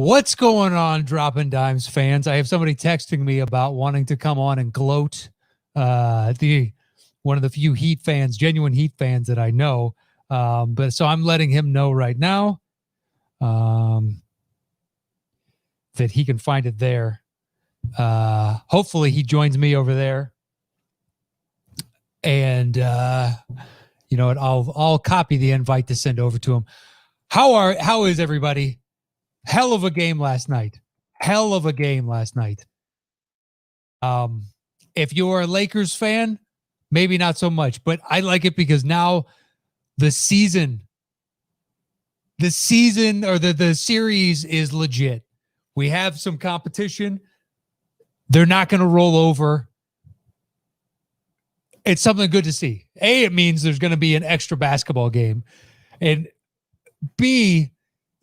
What's going on, Dropping Dimes fans? I have somebody texting me about wanting to come on and gloat. One of the few Heat fans, genuine Heat fans that I know. But so I'm letting him know right now that he can find it there. Hopefully he joins me over there. And you know what? I'll copy the invite to send over to him. How is everybody? Hell of a game last night. If you're a Lakers fan, maybe not so much, but I like it because now the season or the series is legit. We have some competition. They're not going to roll over. It's something good to see. A, it means there's going to be an extra basketball game. And B,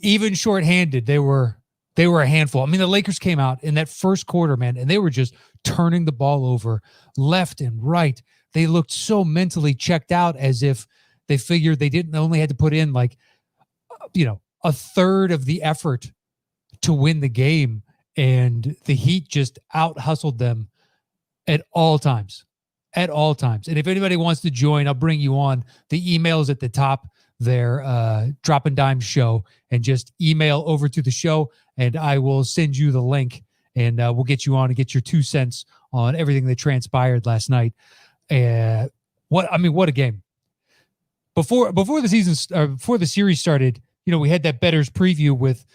even shorthanded, they were a handful. I mean, the Lakers came out in that first quarter, man, and they were just turning the ball over left and right. They looked so mentally checked out, as if they figured they didn't only had to put in a third of the effort to win the game, and the Heat just out hustled them at all times. And if anybody wants to join, I'll bring you on. The email is at the top there, Dropping Dimes Show, and just email over to the show and I will send you the link, and we'll get you on and get your 2 cents on everything that transpired last night. What a game. Before the series started, we had that bettors preview with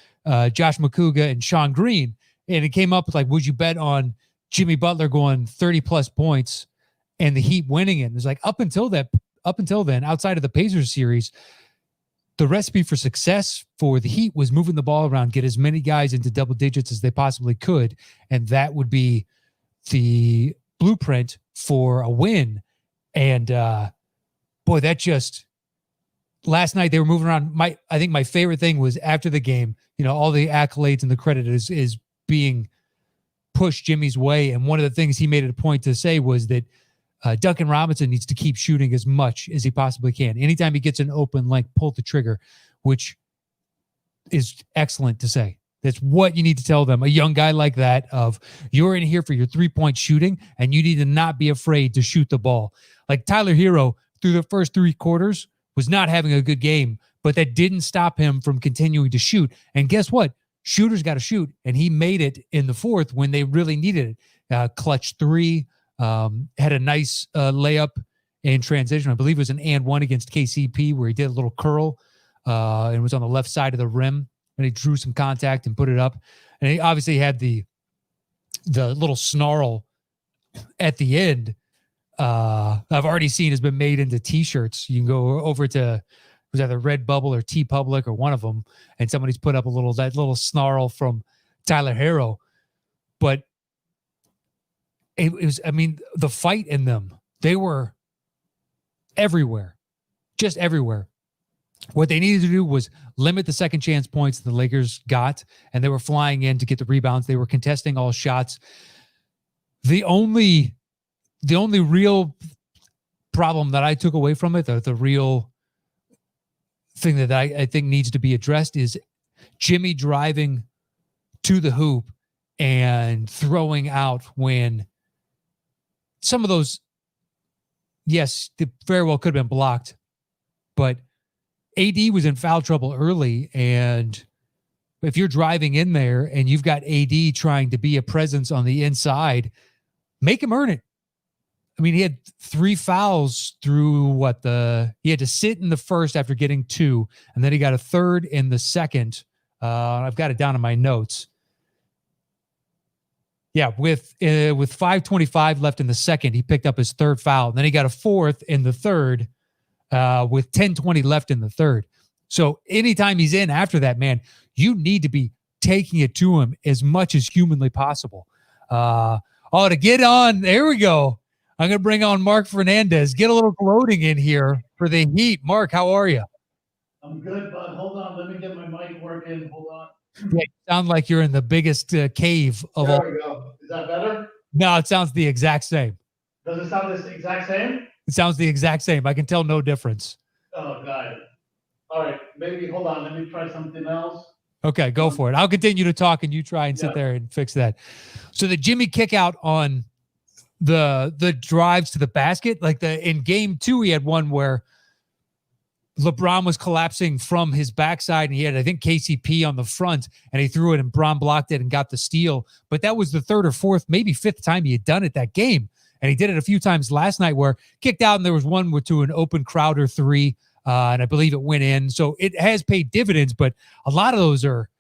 Josh McCouga and Sean Green, and it came up with would you bet on Jimmy Butler going 30 plus points and the Heat winning it? And it's up until then, outside of the Pacers series, the recipe for success for the Heat was moving the ball around, get as many guys into double digits as they possibly could, and that would be the blueprint for a win. And last night they were moving around. I think my favorite thing was after the game, all the accolades and the credit is being pushed Jimmy's way. And one of the things he made it a point to say was that Duncan Robinson needs to keep shooting as much as he possibly can. Anytime he gets an open length, pull the trigger, which is excellent to say. That's what you need to tell them. A young guy like that of, you're in here for your 3-point shooting, and you need to not be afraid to shoot the ball. Like Tyler Hero, through the first 3 quarters, was not having a good game, but that didn't stop him from continuing to shoot. And guess what? Shooters got to shoot, and he made it in the fourth when they really needed it. Clutch 3. Had a nice layup in transition. I believe it was an and one against KCP where he did a little curl and was on the left side of the rim, and he drew some contact and put it up. And he obviously had the little snarl at the end. I've already seen has been made into T-shirts. You can go over to, it was either Redbubble or TeePublic or one of them, and somebody's put up that little snarl from Tyler Hero. But it was, the fight in them, they were everywhere, just everywhere. What they needed to do was limit the second chance points the Lakers got, and they were flying in to get the rebounds. They were contesting all shots. The only real problem that I took away from it, the real thing that I think needs to be addressed, is Jimmy driving to the hoop and throwing out when some of those, yes, they very well could have been blocked, but AD was in foul trouble early, and if you're driving in there and you've got AD trying to be a presence on the inside, make him earn it. He had 3 fouls through he had to sit in the first after getting 2, and then he got a third in the second. I've got it down in my notes. Yeah, with 5:25 left in the second, he picked up his 3rd foul. And then he got a 4th in the 3rd with 10:20 left in the 3rd. So anytime he's in after that, man, you need to be taking it to him as much as humanly possible. To get on, there we go. I'm going to bring on Mark Fernandez. Get a little gloating in here for the Heat. Mark, how are you? I'm good, bud. Hold on. Let me get my mic working. Hold on. Yeah, you sound like you're in the biggest cave of all. There we go. Is that better? No, it sounds the exact same. Does it sound the exact same? It sounds the exact same. I can tell no difference. Oh, God. All right. Maybe, hold on. Let me try something else. Okay, go for it. I'll continue to talk and you try and sit there and fix that. So the Jimmy kick out on the drives to the basket, like in game 2, he had one where LeBron was collapsing from his backside and he had, I think, KCP on the front and he threw it and Bron blocked it and got the steal. But that was the 3rd or 4th, maybe 5th time he had done it that game. And he did it a few times last night where kicked out and there was one to an open Crowder 3. And I believe it went in. So it has paid dividends, but a lot of those are,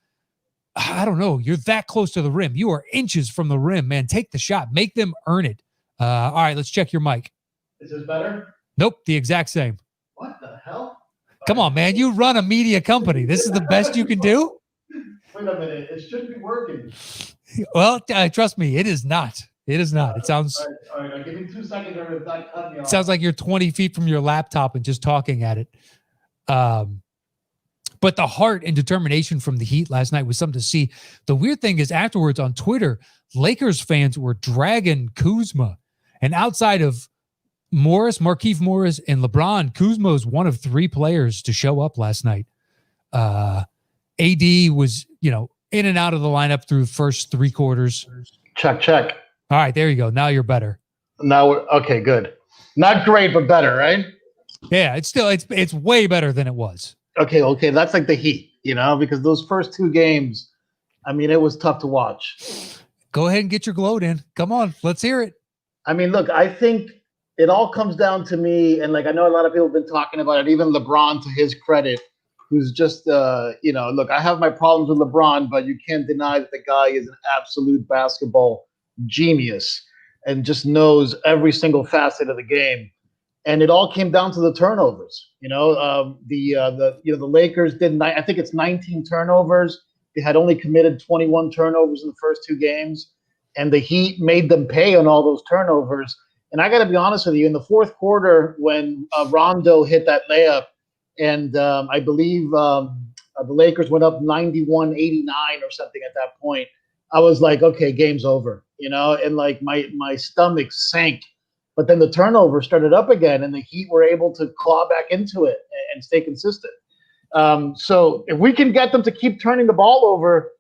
I don't know, you're that close to the rim. You are inches from the rim, man. Take the shot. Make them earn it. All right, let's check your mic. Is this better? Nope, the exact same. What the hell? Come on, man. You run a media company. This is the best you can do? Wait a minute. It should be working. Well, trust me, it is not. It is not. It sounds... All right. Give me 2 seconds. Or if that cut me off. Sounds like you're 20 feet from your laptop and just talking at it. But the heart and determination from the Heat last night was something to see. The weird thing is afterwards on Twitter, Lakers fans were dragging Kuzma. And outside of Markieff Morris, and LeBron, Kuzma was one of 3 players to show up last night. AD was, in and out of the lineup through the first 3 quarters. Check. All right, there you go. Now you're better. Now, okay, good. Not great, but better, right? Yeah, it's way better than it was. Okay. That's like the Heat, because those first 2 games, I mean, it was tough to watch. Go ahead and get your gloat in. Come on, let's hear it. I mean, look, I think it all comes down to me, and I know a lot of people have been talking about it, even LeBron, to his credit, who's just, look, I have my problems with LeBron, but you can't deny that the guy is an absolute basketball genius and just knows every single facet of the game. And it all came down to the turnovers. The Lakers did, I think it's 19 turnovers. They had only committed 21 turnovers in the first 2 games, and the Heat made them pay on all those turnovers. And I got to be honest with you, in the 4th quarter, when Rondo hit that layup, and I believe the Lakers went up 91-89 or something at that point, I was like, okay, game's over, and my stomach sank. But then the turnover started up again, and the Heat were able to claw back into it and stay consistent. So if we can get them to keep turning the ball over,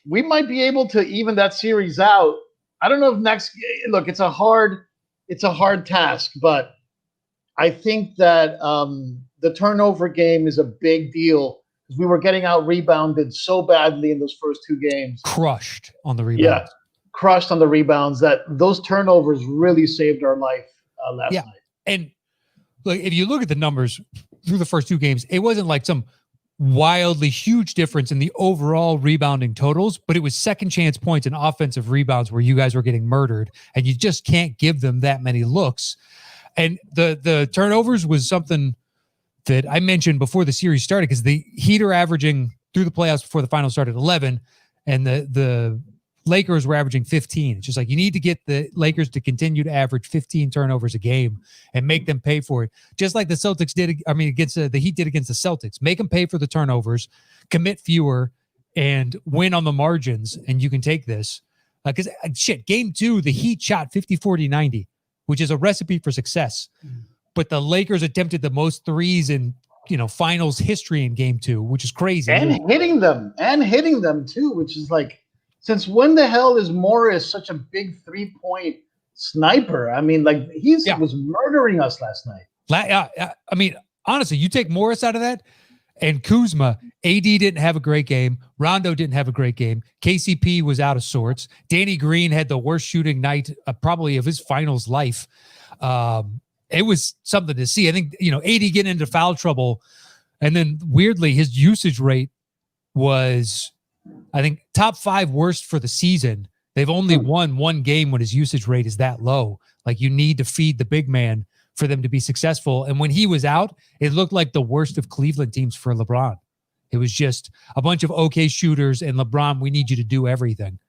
we might be able to even that series out. I don't know if look, it's a hard task, but I think that the turnover game is a big deal because we were getting out rebounded so badly in those first 2 games. Crushed on the rebound. Yeah, crushed on the rebounds. That those turnovers really saved our life last night. And look, if you look at the numbers through the first 2 games, it wasn't like some wildly huge difference in the overall rebounding totals, but it was second chance points and offensive rebounds where you guys were getting murdered, and you just can't give them that many looks. And the turnovers was something that I mentioned before the series started, because the Heat are averaging through the playoffs before the final started 11, and the Lakers were averaging 15. It's just like you need to get the Lakers to continue to average 15 turnovers a game and make them pay for it. Just like the Celtics did, against the Heat did against the Celtics. Make them pay for the turnovers, commit fewer, and win on the margins, and you can take this. Because game 2, the Heat shot 50, 40, 90, which is a recipe for success. But the Lakers attempted the most threes in finals history in game 2, which is crazy. And hitting them too, which is like, since when the hell is Morris such a big 3-point sniper? I mean, he was murdering us last night. Honestly, you take Morris out of that, and Kuzma, AD didn't have a great game. Rondo didn't have a great game. KCP was out of sorts. Danny Green had the worst shooting night probably of his finals life. It was something to see. I think, AD getting into foul trouble, and then weirdly, his usage rate was, I think, top 5 worst for the season. They've only won 1 game when his usage rate is that low. You need to feed the big man for them to be successful. And when he was out, it looked like the worst of Cleveland teams for LeBron. It was just a bunch of okay shooters, and LeBron, we need you to do everything.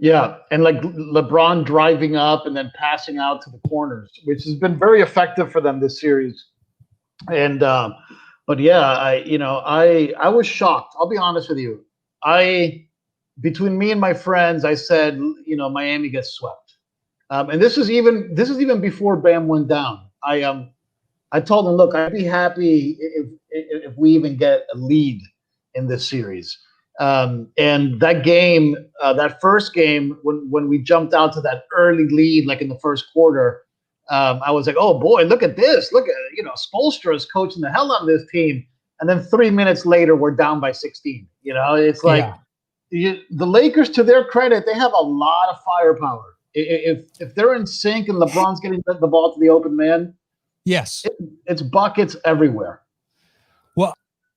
Yeah, and LeBron driving up and then passing out to the corners, which has been very effective for them this series. And but yeah, I was shocked. I'll be honest with you. Between me and my friends, I said, Miami gets swept. And this is even before Bam went down. I told them, look, I'd be happy if we even get a lead in this series. And that game, that first game, when we jumped out to that early lead, like in the first quarter, I was like, oh boy, look at this. Look at, Spoelstra is coaching the hell out of this team. And then 3 minutes later, we're down by 16. It's like the Lakers, to their credit, they have a lot of firepower. If they're in sync and LeBron's getting the ball to the open man, yes, it's buckets everywhere. Well,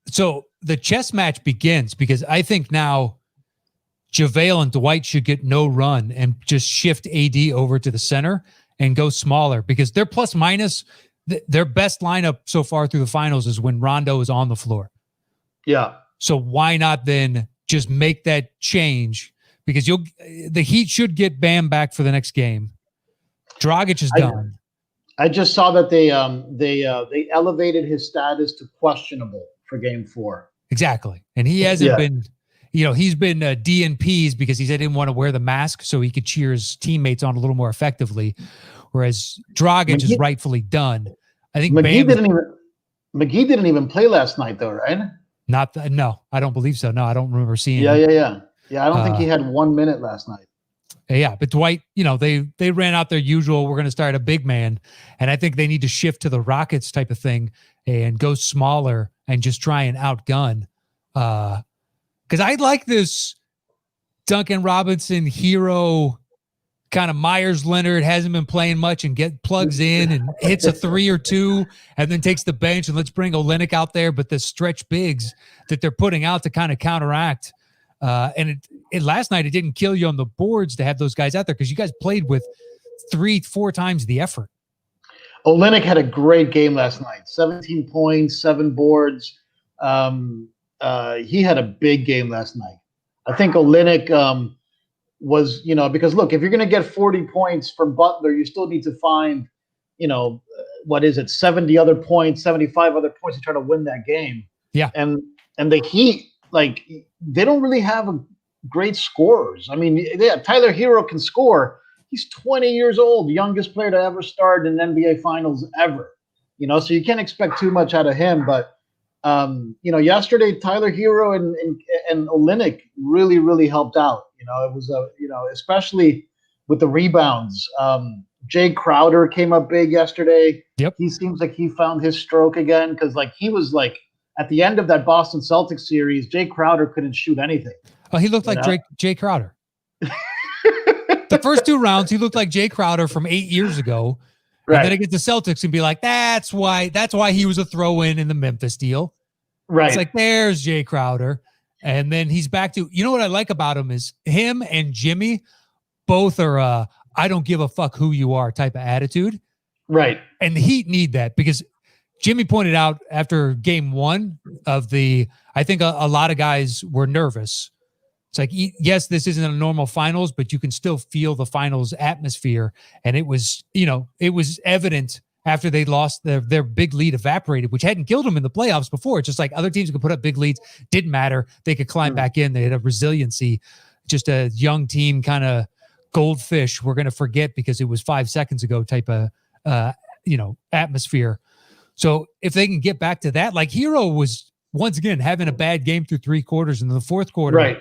so the chess match begins because I think now JaVale and Dwight should get no run and just shift AD over to the center and go smaller because their plus minus, their best lineup so far through the finals is when Rondo is on the floor. Yeah. So why not then just make that change? Because the Heat should get Bam back for the next game. Dragic is done. I just saw that they elevated his status to questionable for Game 4. Exactly, and he hasn't been. He's been DNPs because he said he didn't want to wear the mask so he could cheer his teammates on a little more effectively. Whereas Dragic is rightfully done. I think McGee didn't even play last night though, right? No, I don't believe so. No, I don't remember seeing. Yeah, I don't think he had 1 minute last night. Yeah, but Dwight, they ran out their usual, we're going to start a big man. And I think they need to shift to the Rockets type of thing and go smaller and just try and outgun. Because I like this Duncan Robinson hero kind of Myers Leonard, hasn't been playing much and plugs in and hits a 3 or 2 and then takes the bench and let's bring Olynyk out there. But the stretch bigs that they're putting out to kind of counteract. And last night, it didn't kill you on the boards to have those guys out there because you guys played with 3-4 times the effort. Olynyk had a great game last night. 17 points, 7 boards. He had a big game last night. I think Olynyk was, because look, if you're going to get 40 points from Butler, you still need to find, 70 other points, 75 other points to try to win that game. Yeah. And the Heat, they don't really have great scorers. I mean, Tyler Hero can score. He's 20 years old, youngest player to ever start in NBA Finals ever. So you can't expect too much out of him. But yesterday Tyler Hero and Olynyk really, really helped out. It was especially with the rebounds. Jay Crowder came up big yesterday. Yep. He seems like he found his stroke again because he was at the end of that Boston Celtics series, Jay Crowder couldn't shoot anything. Oh, he looked like Jay Crowder. The first 2 rounds, he looked like Jay Crowder from 8 years ago. Right. And then against the Celtics and be like, that's why he was a throw-in in the Memphis deal. Right. It's like, there's Jay Crowder. And then he's back to, what I like about him is him and Jimmy both are I don't give a fuck who you are type of attitude. Right. And the Heat need that because Jimmy pointed out after game 1 of I think a lot of guys were nervous. It's like, yes, this isn't a normal finals, but you can still feel the finals atmosphere. And it was, it was evident after they lost their big lead evaporated, which hadn't killed them in the playoffs before. It's just like other teams could put up big leads. Didn't matter. They could climb back in. They had a resiliency, just a young team kind of goldfish. We're going to forget because it was 5 seconds ago type of, atmosphere. So if they can get back to that, like Hero was once again having a bad game through 3 quarters, and in the 4th quarter, right.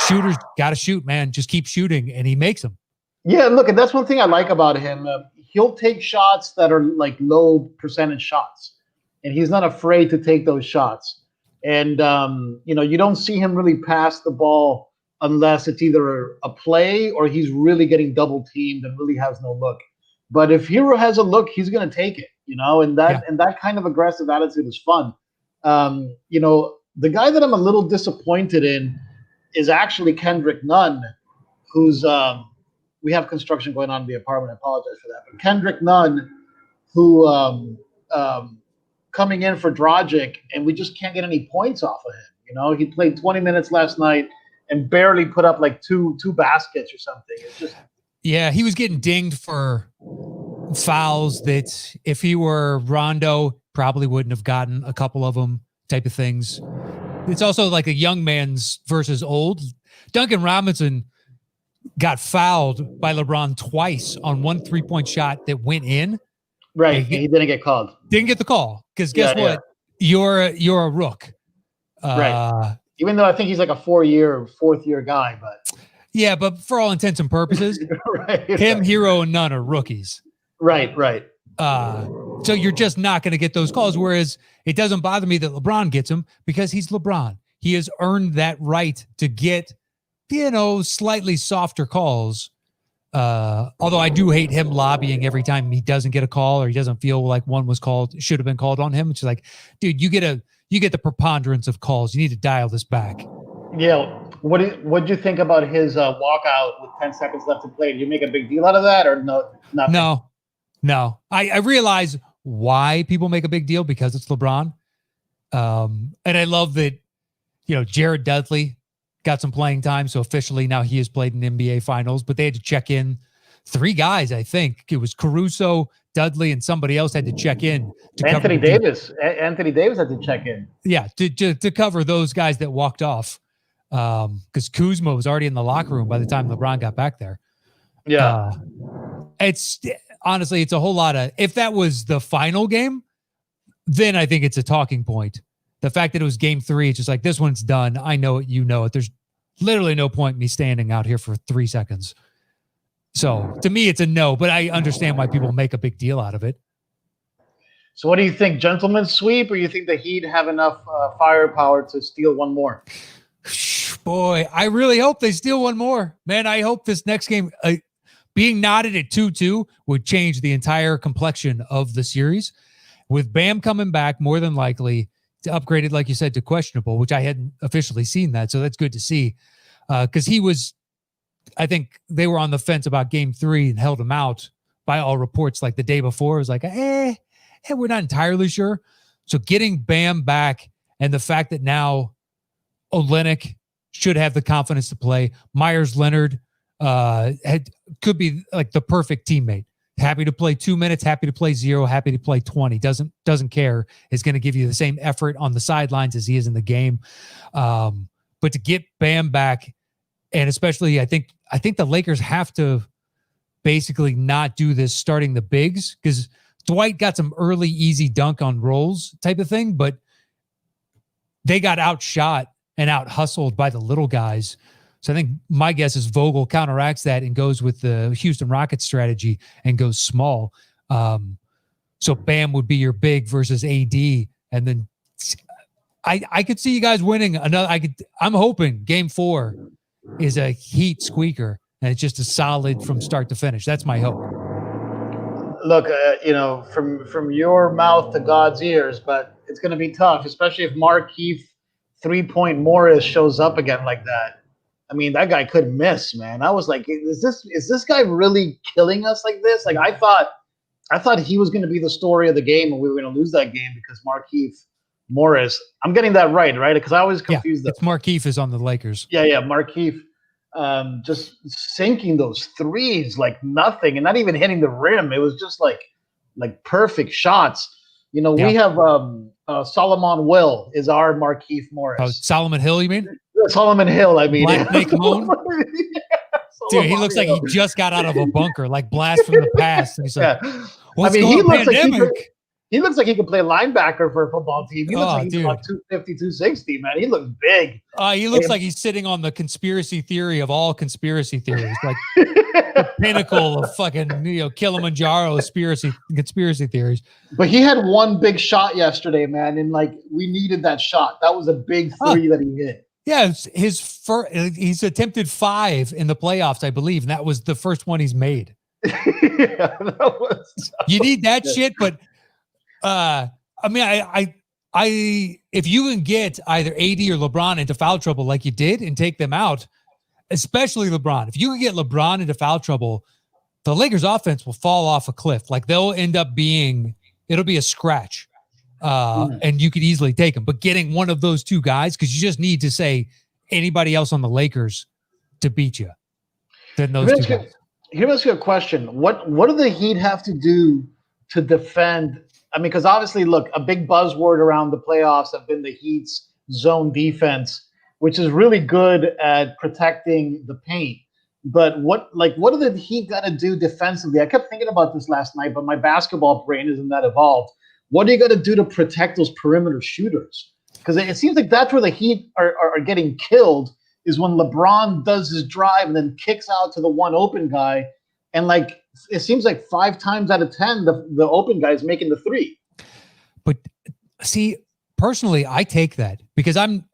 Shooters got to shoot, man. Just keep shooting, and he makes them. Yeah, look, and that's one thing I like about him. He'll take shots that are low percentage shots, and he's not afraid to take those shots. And you don't see him really pass the ball unless it's either a play or he's really getting double teamed and really has no look. But if Hero has a look, he's going to take it. And that kind of aggressive attitude is fun. The guy that I'm a little disappointed in is actually Kendrick Nunn, who's we have construction going on in the apartment. I apologize for that. But Kendrick Nunn, who coming in for Dragic, and we just can't get any points off of him. He played 20 minutes last night and barely put up two baskets or something. It's just he was getting dinged for fouls that if he were Rondo, probably wouldn't have gotten a couple of them type of things. It's also like a young man's versus old. Duncan Robinson got fouled by LeBron twice on 1 3-point shot that went in. Right. He didn't get called. Didn't get the call. Because guess what? Yeah. You're a rook. Right. Even though I think he's like a 4th-year guy, but Yeah, but for all intents and purposes, right, him, Hero, and Nunn are rookies. right. So you're just not going to get those calls. Whereas it doesn't bother me that LeBron gets them because he's LeBron. He has earned that right to get, slightly softer calls. Although I do hate him lobbying every time he doesn't get a call or he doesn't feel like one should have been called on him. Which is like, dude, you get the preponderance of calls. You need to dial this back. Yeah. What'd you think about his walkout with 10 seconds left to play? Did you make a big deal out of that or no? Nothing? No. I realize why people make a big deal because it's LeBron. And I love that, Jared Dudley got some playing time. So officially now he has played in NBA finals, but they had to check in 3 guys. I think it was Caruso, Dudley, and somebody else had to check in. Anthony Davis. Anthony Davis had to check in. Yeah. To cover those guys that walked off. Because Kuzma was already in the locker room by the time LeBron got back there. Yeah. It's honestly, it's a whole lot of, if that was the final game, then I think it's a talking point. The fact that it was game 3, it's just like, this one's done. I know it. You know it. There's literally no point in me standing out here for 3 seconds. So to me, it's a no, but I understand why people make a big deal out of it. So what do you think? Gentleman's sweep, or you think the Heat have enough firepower to steal one more? Boy, I really hope they steal one more. Man, I hope this next game, being knotted at 2-2 would change the entire complexion of the series. With Bam coming back, more than likely, to upgrade it, like you said, to questionable, which I hadn't officially seen that. So that's good to see. Because he was, I think they were on the fence about game 3 and held him out by all reports like the day before. It was like, we're not entirely sure. So getting Bam back and the fact that now Olynyk should have the confidence to play. Myers Leonard could be like the perfect teammate. Happy to play 2 minutes, happy to play 0, happy to play 20. Doesn't care. Is going to give you the same effort on the sidelines as he is in the game. But to get Bam back, and especially I think the Lakers have to basically not do this starting the bigs, because Dwight got some early easy dunk on rolls type of thing, but they got outshot and out hustled by the little guys. So I think my guess is Vogel counteracts that and goes with the Houston Rockets strategy and goes small. So Bam would be your big versus AD. And then I could see you guys winning another. I'm hoping game 4 is a Heat squeaker and it's just a solid from start to finish. That's my hope. Look, from your mouth to God's ears, but it's going to be tough, especially if Markieff 3-point Morris shows up again like that. I mean, that guy couldn't miss, man. I was like, is this guy really killing us like this? Like, I thought he was going to be the story of the game and we were going to lose that game because Markieff Morris. I'm getting that right? Because I always confuse them. It's Markieff is on the Lakers. Yeah, Markieff just sinking those threes like nothing and not even hitting the rim. It was just like perfect shots. We have Solomon Will is our Markieff Morris. Oh, Solomon Hill, you mean? Solomon Hill, I mean. Black Nick Moon? Dude, he looks like he just got out of a bunker, like blast from the past. And he's like, what's going on, pandemic? He looks like he could play linebacker for a football team. He looks like he's about 250, 260, man. He looks big. He looks like he's sitting on the conspiracy theory of all conspiracy theories, like the pinnacle of fucking Kilimanjaro conspiracy theories. But he had one big shot yesterday, man, and we needed that shot. That was a big 3 that he hit. Yeah, he's attempted 5 in the playoffs, I believe, and that was the first one he's made. You need that shit, but I mean, if you can get either AD or LeBron into foul trouble like you did and take them out, especially LeBron, if you can get LeBron into foul trouble, the Lakers offense will fall off a cliff. Like they'll end up it'll be a scratch. And you could easily take them, but getting one of those 2 guys, because you just need to say anybody else on the Lakers to beat you. Then those 2 guys. Here, let's get a question. What do the Heat have to do to defend? I mean, because obviously, look, a big buzzword around the playoffs have been the Heat's zone defense, which is really good at protecting the paint. But what do the Heat got to do defensively? I kept thinking about this last night, but my basketball brain isn't that evolved. What are you going to do to protect those perimeter shooters? Because it seems like that's where the Heat are getting killed, is when LeBron does his drive and then kicks out to the one open guy. And like, it seems like 5 times out of 10, the open guy is making the three. But see, personally, I take that because I'm,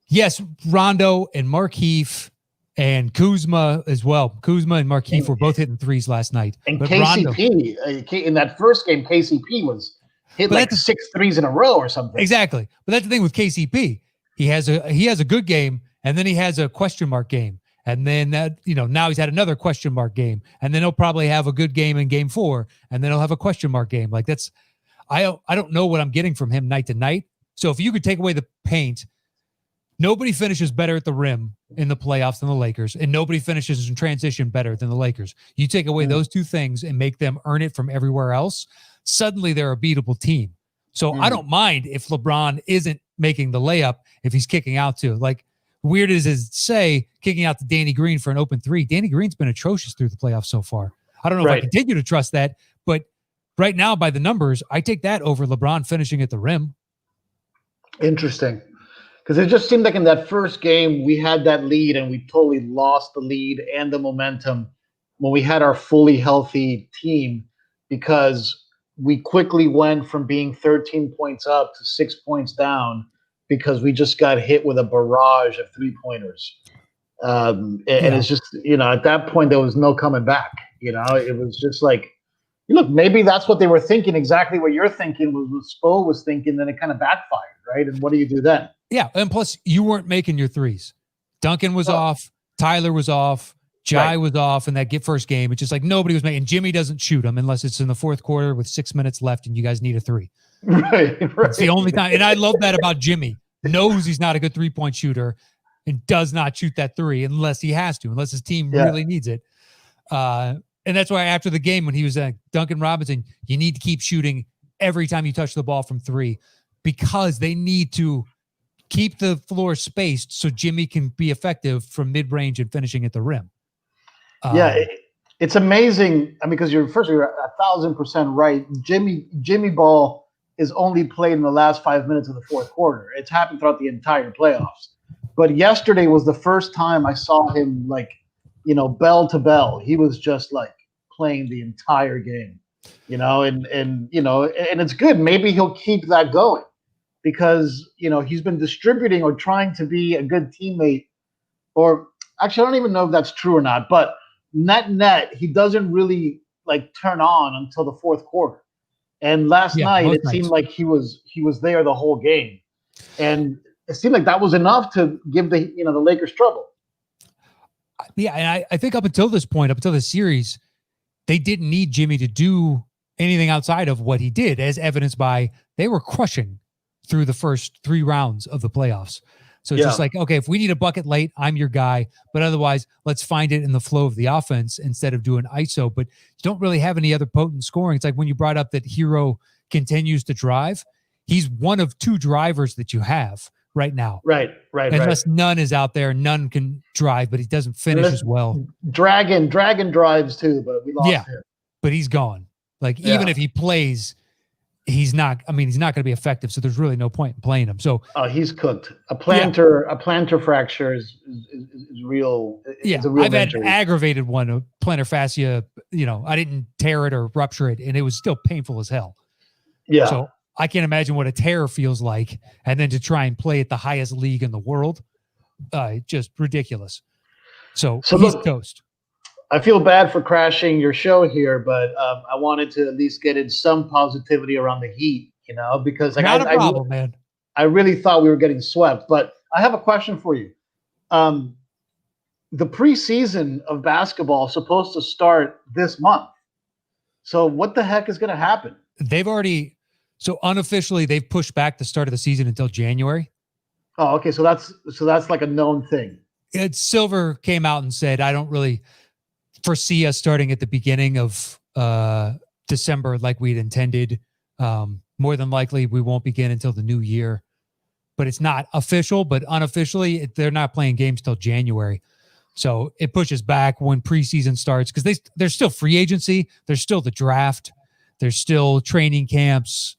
yes, Rondo and Markieff and Kuzma as well. Kuzma and Markieff were both hitting threes last night. And but KCP, in that first game, KCP was hit like 6 threes in a row or something. Exactly. But that's the thing with KCP. He has a good game, and then he has a question mark game. And then now he's had another question mark game. And then he'll probably have a good game in game 4. And then he'll have a question mark game. Like I don't know what I'm getting from him night to night. So if you could take away the paint, nobody finishes better at the rim in the playoffs than the Lakers. And nobody finishes in transition better than the Lakers. You take away those two things and make them earn it from everywhere else. Suddenly they're a beatable team. So I don't mind if LeBron isn't making the layup, if he's kicking out to, like, weird as it say, kicking out to Danny Green for an open 3. Danny Green's been atrocious through the playoffs so far. I don't know if I continue to trust that, but right now by the numbers, I take that over LeBron finishing at the rim. Interesting. Because it just seemed like in that first game, we had that lead and we totally lost the lead and the momentum when we had our fully healthy team, because we quickly went from being 13 points up to 6 points down because we just got hit with a barrage of 3-pointers. And it's just, at that point, there was no coming back. It was just like, look, maybe that's what they were thinking, exactly what you're thinking, was what Spo was thinking, then it kind of backfired, right? And what do you do then? Yeah, and plus, you weren't making your threes. Duncan was off. Tyler was off. Jai was off in that first game. It's just like nobody was making. Jimmy doesn't shoot them unless it's in the fourth quarter with 6 minutes left and you guys need a 3. Right. It's the only time. And I love that about Jimmy. Knows he's not a good 3-point shooter and does not shoot that 3 unless he has to, unless his team really needs it. And that's why after the game, when he was Duncan Robinson, you need to keep shooting every time you touch the ball from 3, because they need to keep the floor spaced so Jimmy can be effective from mid-range and finishing at the rim. It's amazing. I mean, because you're 1,000% right. Jimmy Ball is only played in the last 5 minutes of the fourth quarter. It's happened throughout the entire playoffs. But yesterday was the first time I saw him bell to bell. He was just like playing the entire game, and it's good. Maybe he'll keep that going because, he's been distributing or trying to be a good teammate, or actually, I don't even know if that's true or not, but net, he doesn't really turn on until the fourth quarter. And last night, it seemed like he was there the whole game. And it seemed like that was enough to give the Lakers trouble. Yeah, and I think up until this point, up until the series, they didn't need Jimmy to do anything outside of what he did, as evidenced by they were crushing through the first 3 rounds of the playoffs. So it's just like, okay, if we need a bucket late, I'm your guy. But otherwise, let's find it in the flow of the offense instead of doing ISO. But you don't really have any other potent scoring. It's like when you brought up that Hero continues to drive. He's one of 2 drivers that you have right now. Right. Unless none is out there, none can drive, but he doesn't finish as well. Dragon drives too, but we lost him. But he's gone. Even if he plays, he's not going to be effective. So there's really no point in playing him. So he's cooked. A plantar fracture is real. It's a real I've injury. had aggravated one, a plantar fascia. I didn't tear it or rupture it, and it was still painful as hell. Yeah. So I can't imagine what a tear feels like, and then to try and play at the highest league in the world, just ridiculous. So he's toast. I feel bad for crashing your show here, but I wanted to at least get in some positivity around the Heat, because not a problem, man. I really thought we were getting swept. But I have a question for you. The preseason of basketball is supposed to start this month. So what the heck is going to happen? So unofficially, they've pushed back the start of the season until January. Oh, okay. So that's like a known thing. Silver came out and said, I don't really foresee us starting at the beginning of December like we'd intended. More than likely, we won't begin until the new year. But it's not official, but unofficially, they're not playing games till January. So it pushes back when preseason starts because there's still free agency. There's still the draft. There's still training camps.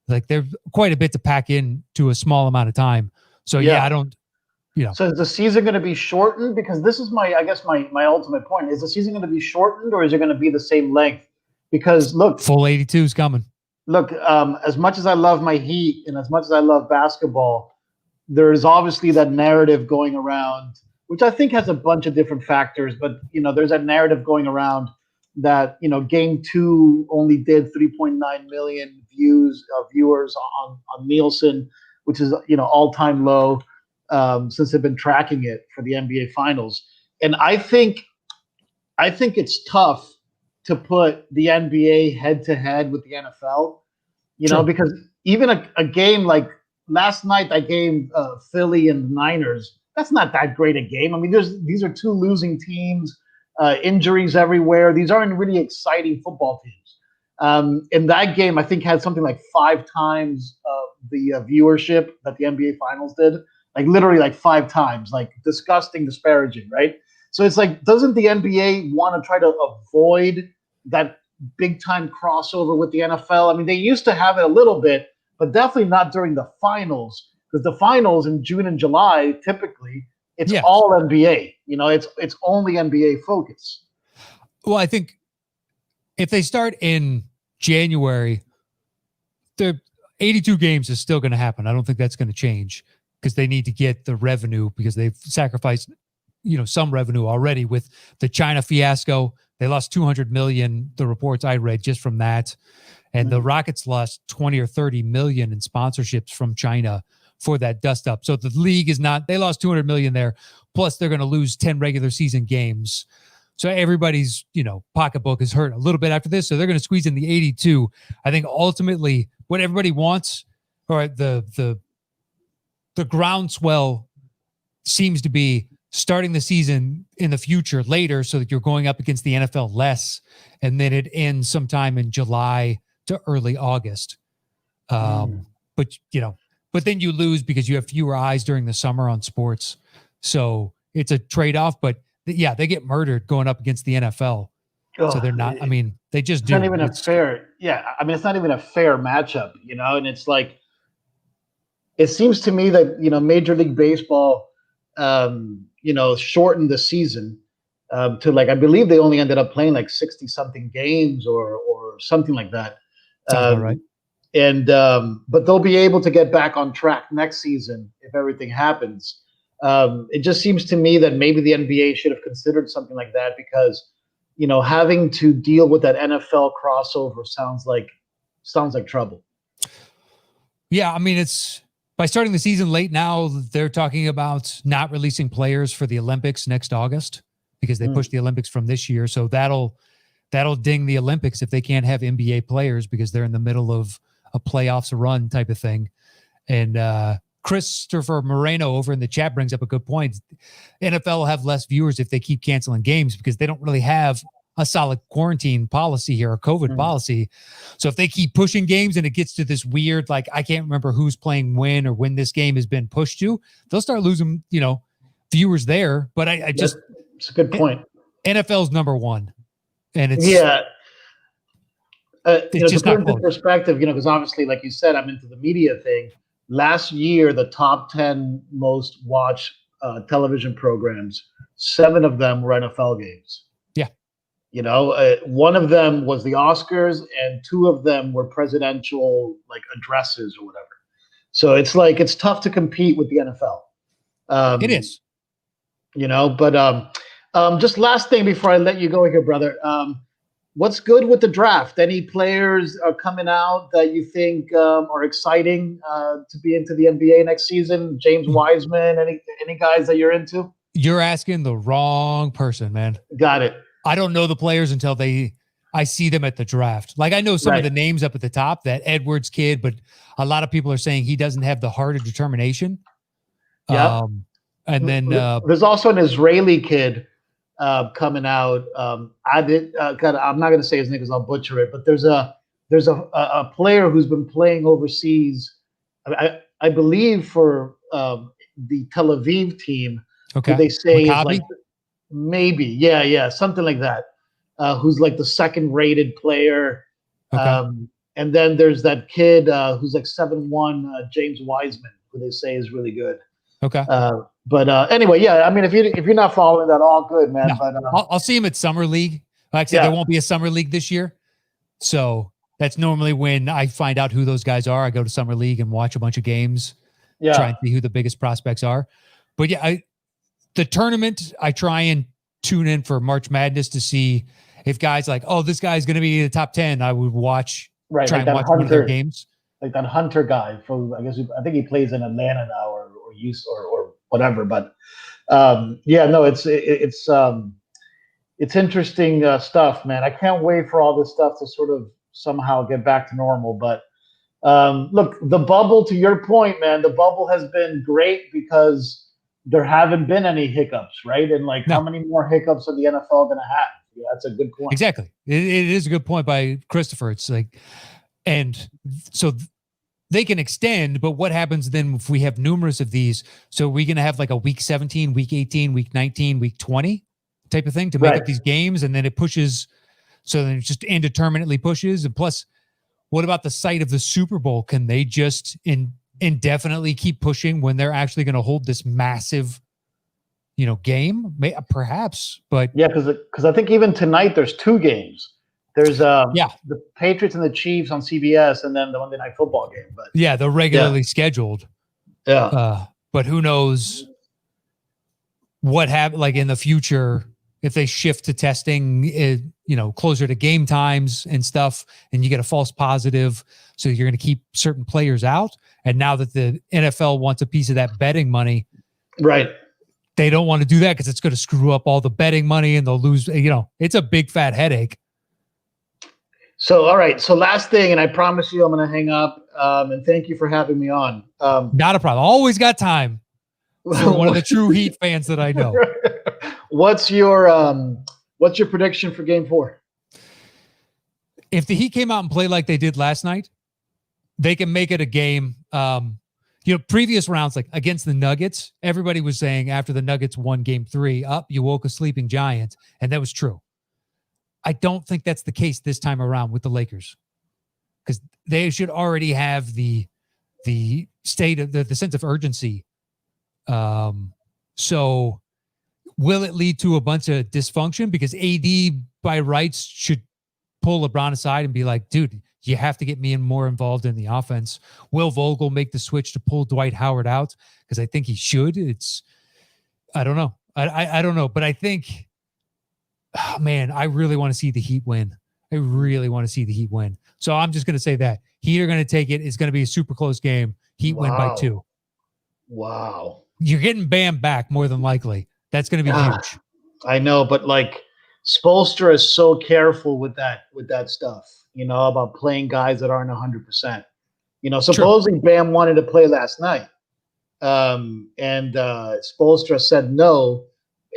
Like they're quite a bit to pack in to a small amount of time. So yeah, I don't, So is the season going to be shortened? Because this is I guess my ultimate point. Is the season going to be shortened, or is it going to be the same length? Because look, full 82 is coming. Look, as much as I love my Heat and as much as I love basketball, there's obviously that narrative going around, which I think has a bunch of different factors. But there's that narrative going around that Game 2 only did 3.9 million viewers on Nielsen, which is all-time low since they've been tracking it for the NBA Finals. And I think it's tough to put the NBA head-to-head with the NFL, because even a game like last night, that game, Philly and the Niners, that's not that great a game. I mean, these are two losing teams, injuries everywhere. These aren't really exciting football teams. And that game, I think, had something like 5 times the viewership that the NBA Finals did, like literally like 5 times, like disgusting, disparaging, right? So it's like, doesn't the NBA want to try to avoid that big time crossover with the NFL? I mean, they used to have it a little bit, but definitely not during the finals, because the finals in June and July, typically it's all NBA. It's only NBA focus. Well, I think if they start in January, the 82 games is still going to happen. I don't think that's going to change because they need to get the revenue, because they've sacrificed some revenue already with the China fiasco. They lost 200 million, the reports I read, just from that. And the Rockets lost 20 or 30 million in sponsorships from China for that dust up. So the league they lost 200 million there. Plus they're going to lose 10 regular season games. So everybody's, pocketbook is hurt a little bit after this. So they're going to squeeze in the 82. I think ultimately what everybody wants, or the groundswell seems to be starting the season in the future later, so that you're going up against the NFL less, and then it ends sometime in July to early August. But then you lose because you have fewer eyes during the summer on sports. So it's a trade-off, but yeah, they get murdered going up against the NFL. So they're not, they just do. It's not even a fair, it's not even a fair matchup, and it's like, it seems to me that, Major League Baseball, shortened the season to, like, I believe they only ended up playing like 60 something games or something like that. Sounds right. And but they'll be able to get back on track next season if everything happens. It just seems to me that maybe the NBA should have considered something like that, because having to deal with that NFL crossover sounds like trouble. Yeah, it's by starting the season late now, they're talking about not releasing players for the Olympics next August, because they pushed the Olympics from this year. So that'll ding the Olympics if they can't have NBA players, because they're in the middle of a playoffs run type of thing. And Christopher Moreno over in the chat brings up a good point. NFL will have less viewers if they keep canceling games, because they don't really have a solid quarantine policy here, a COVID policy. So if they keep pushing games and it gets to this weird, like, I can't remember who's playing when or when this game has been pushed to, they'll start losing, viewers there. But I just, it's a good point. NFL's number one. And it's, it's just to put into perspective, because obviously, like you said, I'm into the media thing. Last year, the top 10 most watched television programs, 7 of them were NFL games. One of them was the Oscars, and 2 of them were presidential, like, addresses or whatever. So it's like, it's tough to compete with the NFL. It is. But just last thing before I let you go here, brother. What's good with the draft? Any players are coming out that you think are exciting to be into the NBA next season? James Wiseman, any guys that you're into? You're asking the wrong person, man. Got it. I don't know the players until I see them at the draft. Like, I know some of the names up at the top, that Edwards kid, but a lot of people are saying he doesn't have the heart of determination. Yeah. And then there's also an Israeli kid coming out. I'm not going to say his name because I'll butcher it, but there's a player who's been playing overseas, I believe for the Tel Aviv team. Okay. Who they say Maccabi? is like, maybe, something like that. Who's like the second-rated player, okay. And then there's that kid who's like 7'1", James Wiseman, who they say is really good. Okay. But anyway, yeah. I mean, if you're not following that, all good, man. No, But I'll see him at Summer League. Like I said, there won't be a Summer League this year. So that's normally when I find out who those guys are. I go to Summer League and watch a bunch of games, try and see who the biggest prospects are. But yeah, the tournament, I try and tune in for March Madness to see if guys like, oh, this guy's going to be in the top 10. I would watch, try like and watch one of their games. Like that Hunter guy from, I think he plays in Atlanta now or whatever. But it's interesting stuff, man. I can't wait for all this stuff to sort of somehow get back to normal. But look, the bubble, to your point, man, the bubble has been great because there haven't been any hiccups, right? And how many more hiccups are the NFL going to have? Yeah, that's a good point. Exactly. It is a good point by Christopher. It's like, and so they can extend, but what happens then if we have numerous of these? So we're going to have like a week 17, week 18, week 19, week 20 type of thing to make up these games. And then it pushes. So then it just indeterminately pushes. And plus, what about the site of the Super Bowl? Can they just indefinitely keep pushing when they're actually going to hold this massive, game? Perhaps, but yeah, because I think even tonight there's two games. There's the Patriots and the Chiefs on CBS, and then the Monday Night Football game. But yeah, they're regularly scheduled. Yeah, but who knows what happen like in the future if they shift to testing, closer to game times and stuff, and you get a false positive, so you're going to keep certain players out. And now that the NFL wants a piece of that betting money, right? They don't want to do that because it's going to screw up all the betting money, and they'll lose. It's a big fat headache. So, all right. So last thing, and I promise you I'm going to hang up, and thank you for having me on. Not a problem. Always got time for one of the true Heat fans that I know. What's your prediction for Game 4? If the Heat came out and played like they did last night, they can make it a game. Previous rounds, like against the Nuggets, everybody was saying after the Nuggets won Game 3, you woke a sleeping giant, and that was true. I don't think that's the case this time around with the Lakers, because they should already have the state of the sense of urgency. So will it lead to a bunch of dysfunction? Because AD by rights should pull LeBron aside and be like, dude, you have to get me more involved in the offense. Will Vogel make the switch to pull Dwight Howard out? Because I think he should. I don't know. I don't know, but I think, man, I really want to see the Heat win. I really want to see the Heat win. So I'm just going to say that Heat are going to take it. It's going to be a super close game. Heat win by 2. Wow. You're getting Bam back more than likely. That's going to be huge. I know, but Spoelstra is so careful with that stuff, about playing guys that aren't 100%. Supposedly Bam wanted to play last night. And Spoelstra said no.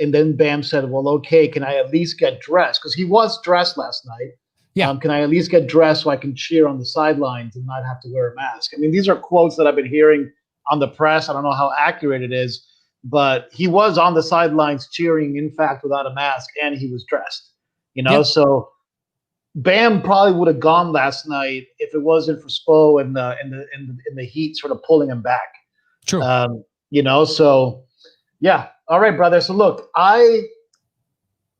And then Bam said, well, okay, can I at least get dressed? Because he was dressed last night. Yeah. Can I at least get dressed so I can cheer on the sidelines and not have to wear a mask? I mean, these are quotes that I've been hearing on the press. I don't know how accurate it is, but he was on the sidelines cheering, in fact, without a mask, and he was dressed. Yep. So Bam probably would have gone last night if it wasn't for Spo and the Heat sort of pulling him back. True. So yeah. All right, brother. So look, I'm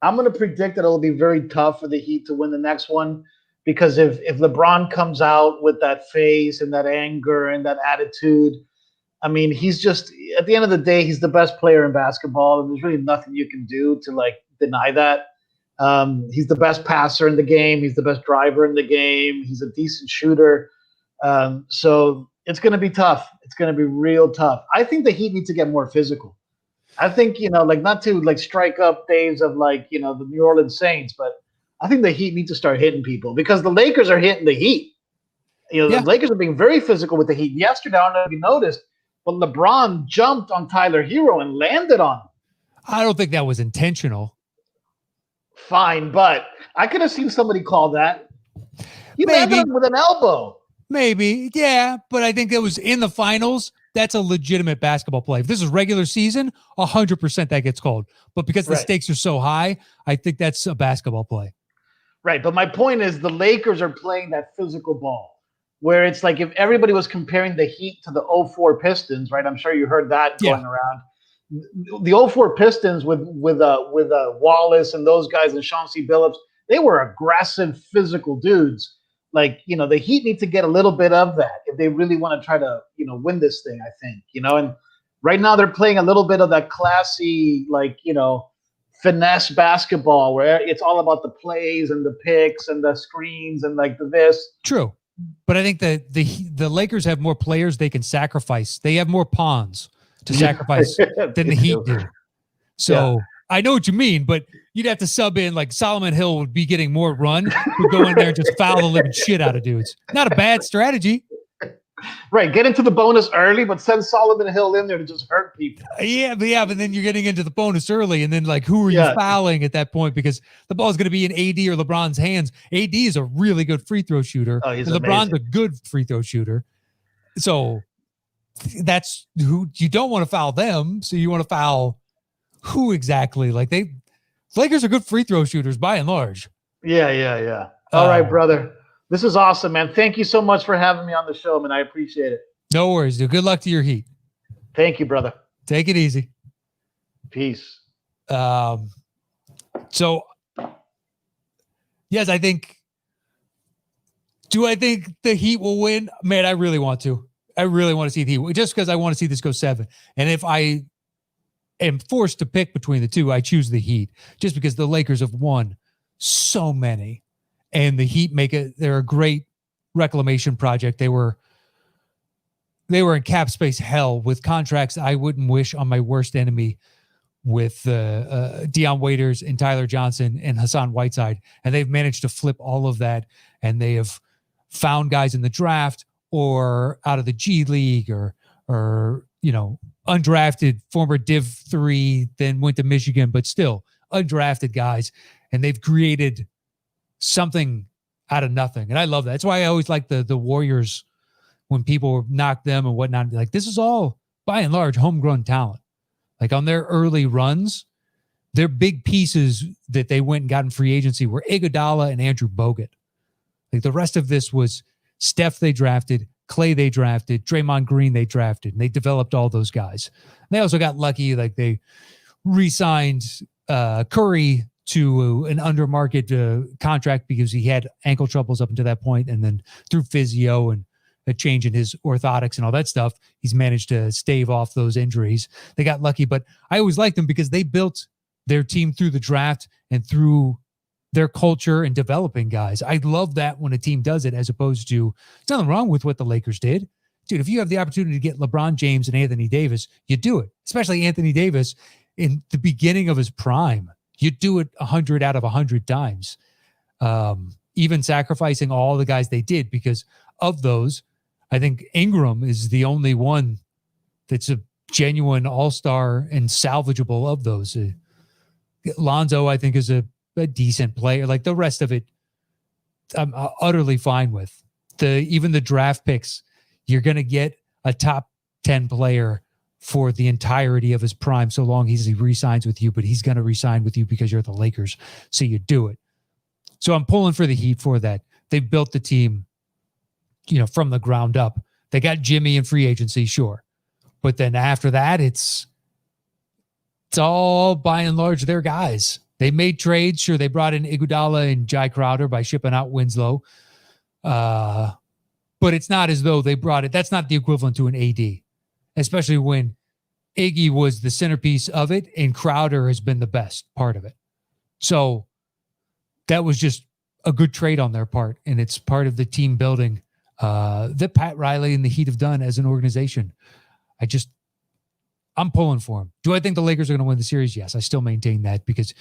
going to predict that it'll be very tough for the Heat to win the next one, because if LeBron comes out with that face and that anger and that attitude, I mean, he's just, at the end of the day, he's the best player in basketball, and there's really nothing you can do to deny that. He's the best passer in the game. He's the best driver in the game. He's a decent shooter. So it's going to be tough. It's going to be real tough. I think the Heat need to get more physical. I think, not to strike up days of the New Orleans Saints, but I think the Heat need to start hitting people, because the Lakers are hitting the Heat. The Lakers are being very physical with the Heat. Yesterday, I don't know if you noticed, but LeBron jumped on Tyler Hero and landed on him. I don't think that was intentional. Fine, but I could have seen somebody call that. He landed him with an elbow. Maybe, yeah, but I think it was in the finals. That's a legitimate basketball play. If this is regular season, 100% that gets called. But because the stakes are so high, I think that's a basketball play. Right, but my point is the Lakers are playing that physical ball. where it's like if everybody was comparing the Heat to the '04 Pistons, right? I'm sure you heard that going around. The '04 Pistons with Wallace and those guys and Chauncey Billups, they were aggressive, physical dudes. Like, the Heat need to get a little bit of that if they really want to try to, win this thing, I think, and right now they're playing a little bit of that classy, like, finesse basketball where it's all about the plays and the picks and the screens and like this. True. But I think that the Lakers have more players they can sacrifice. They have more pawns to sacrifice than the Heat do. So I know what you mean, but you'd have to sub in like Solomon Hill would be getting more run, would go in there and just foul the living shit out of dudes. Not a bad strategy. Right. Get into the bonus early, but send Solomon Hill in there to just hurt people. But then you're getting into the bonus early, and then like who are you fouling at that point? Because the ball is going to be in AD or LeBron's hands. AD is a really good free throw shooter. Oh, he's LeBron's amazing. a good free throw shooter. So that's who you don't want to foul them. So you want to foul who exactly? Like Lakers are good free throw shooters by and large. Yeah. All right, brother. This is awesome, man. Thank you so much for having me on the show, man. I appreciate it. No worries, dude. Good luck to your Heat. Thank you, brother. Take it easy. Peace. So, yes, do I think the Heat will win? Man, I really want to. I really want to see the Heat just because I want to see this go 7. And if I am forced to pick between the two, I choose the Heat just because the Lakers have won so many. And the Heat they're a great reclamation project. They were in cap space hell with contracts I wouldn't wish on my worst enemy with Dion Waiters and Tyler Johnson and Hassan Whiteside. And they've managed to flip all of that. And they have found guys in the draft or out of the G League or undrafted former Div 3, then went to Michigan, but still undrafted guys. And they've created something out of nothing. And I love that. That's why I always like the Warriors when people knock them and whatnot. Like, this is all by and large homegrown talent. Like on their early runs, their big pieces that they went and got in free agency were Iguodala and Andrew Bogut. Like the rest of this was Steph they drafted, Clay they drafted, Draymond Green they drafted, and they developed all those guys. And they also got lucky, like they re-signed Curry to an undermarket contract because he had ankle troubles up until that point, and then through physio and a change in his orthotics and all that stuff, he's managed to stave off those injuries. They got lucky, but I always liked them because they built their team through the draft and through their culture and developing guys. I love that when a team does it, as opposed to, there's nothing wrong with what the Lakers did. Dude, if you have the opportunity to get LeBron James and Anthony Davis, you do it. Especially Anthony Davis in the beginning of his prime. You do it 100 out of 100 times. Even sacrificing all the guys they did, because of those, I think Ingram is the only one that's a genuine all-star and salvageable of those. Lonzo, I think, is a decent player. Like the rest of it, I'm utterly fine with. Even the draft picks, you're going to get a top 10 player for the entirety of his prime, so long as he re-signs with you, but he's going to re-sign with you because you're the Lakers. So you do it. So I'm pulling for the Heat for that. They built the team, from the ground up. They got Jimmy in free agency, sure. But then after that, it's all by and large their guys. They made trades. Sure, they brought in Iguodala and Jai Crowder by shipping out Winslow. But it's not as though they brought it. That's not the equivalent to an AD, especially when Iggy was the centerpiece of it and Crowder has been the best part of it. So that was just a good trade on their part, and it's part of the team building that Pat Riley and the Heat have done as an organization. I'm pulling for them. Do I think the Lakers are going to win the series? Yes, I still maintain that, because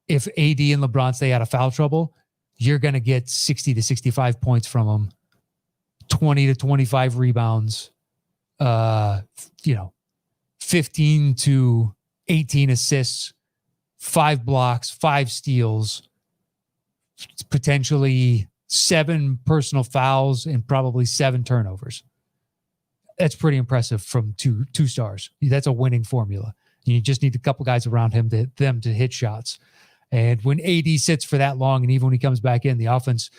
if AD and LeBron stay out of foul trouble, you're going to get 60 to 65 points from them, 20 to 25 rebounds, 15 to 18 assists, 5 blocks, 5 steals, potentially 7 personal fouls, and probably 7 turnovers. That's pretty impressive from two stars. That's a winning formula. You just need a couple guys around him to hit shots. And when AD sits for that long, and even when he comes back in, the offense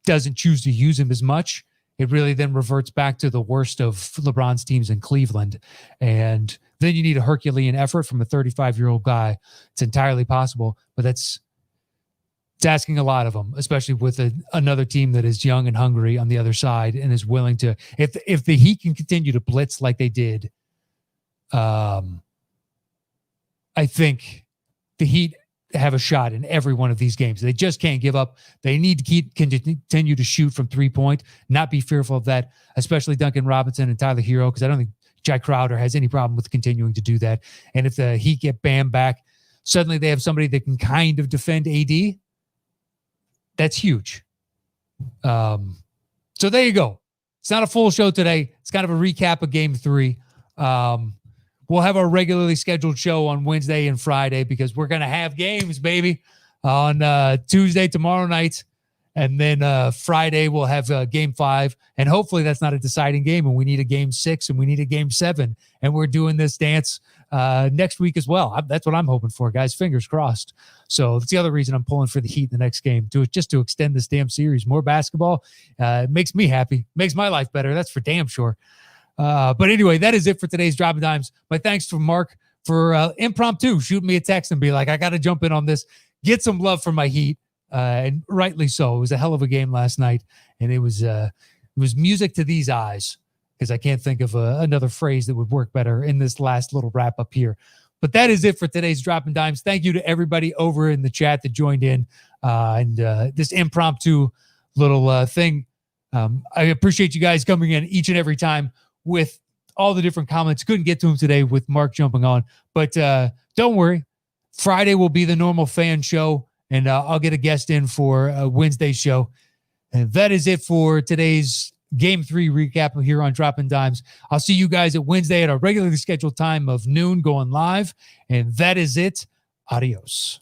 doesn't choose to use him as much, it really then reverts back to the worst of LeBron's teams in Cleveland. And then you need a Herculean effort from a 35-year-old guy. It's entirely possible, but it's asking a lot of him, especially with another team that is young and hungry on the other side and is willing to, if the Heat can continue to blitz like they did, I think the Heat have a shot in every one of these games. They just can't give up. They need to continue to shoot from 3-point, not be fearful of that, especially Duncan Robinson and Tyler Hero, because I don't think Jack Crowder has any problem with continuing to do that. And if the Heat get Bam back, suddenly they have somebody that can kind of defend AD. That's huge. So there you go. It's not a full show today. It's kind of a recap of Game 3. We'll have our regularly scheduled show on Wednesday and Friday because we're going to have games, baby, on Tuesday, tomorrow night. And then Friday, we'll have Game 5. And hopefully that's not a deciding game. And we need a Game 6 and we need a Game 7. And we're doing this dance next week as well. That's what I'm hoping for, guys. Fingers crossed. So that's the other reason I'm pulling for the Heat in the next game, just to extend this damn series. More basketball. It makes me happy. Makes my life better. That's for damn sure. But anyway, that is it for today's Dropping Dimes. My thanks to Mark for impromptu shooting me a text and be like, I got to jump in on this, get some love for my Heat. And rightly so. It was a hell of a game last night. And it was music to these eyes, because I can't think of another phrase that would work better in this last little wrap up here. But that is it for today's Dropping Dimes. Thank you to everybody over in the chat that joined in and this impromptu little thing. I appreciate you guys coming in each and every time with all the different comments. Couldn't get to them today with Mark jumping on, but don't worry. Friday will be the normal fan show, and I'll get a guest in for a Wednesday show. And that is it for today's Game 3 recap here on Dropping Dimes. I'll see you guys at Wednesday at our regularly scheduled time of noon going live. And that is it. Adios.